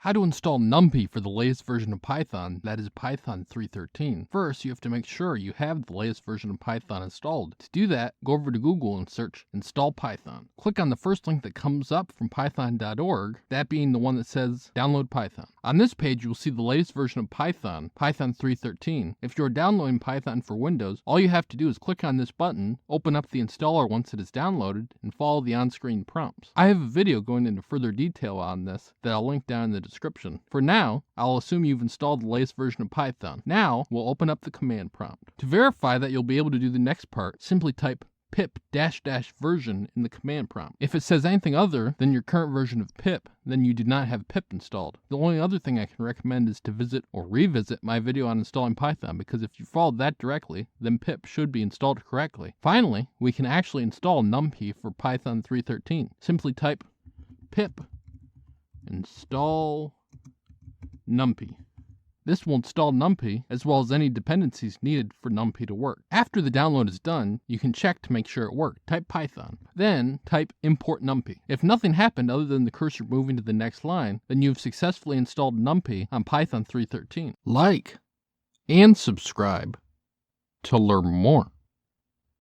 How to install NumPy for the latest version of Python, that is Python 3.13. First, you have to make sure you have the latest version of Python installed. To do that, go over to Google and search Install Python. Click on the first link that comes up from python.org, that being the one that says Download Python. On this page, you will see the latest version of Python, Python 3.13. If you're downloading Python for Windows, all you have to do is click on this button, open up the installer once it is downloaded, and follow the on-screen prompts. I have a video going into further detail on this that I'll link down in the description. For now, I'll assume you've installed the latest version of Python. Now, we'll open up the command prompt. To verify that you'll be able to do the next part, simply type pip -- version in the command prompt. If it says anything other than your current version of pip, then you do not have pip installed. The only other thing I can recommend is to visit or revisit my video on installing Python, because if you followed that directly, then pip should be installed correctly. Finally, we can actually install NumPy for Python 3.13. Simply type pip install NumPy. This will install NumPy as well as any dependencies needed for NumPy to work. After the download is done, you can check to make sure it worked. Type Python. Then type import NumPy. If nothing happened other than the cursor moving to the next line, then you've successfully installed NumPy on Python 3.13. Like and subscribe to learn more.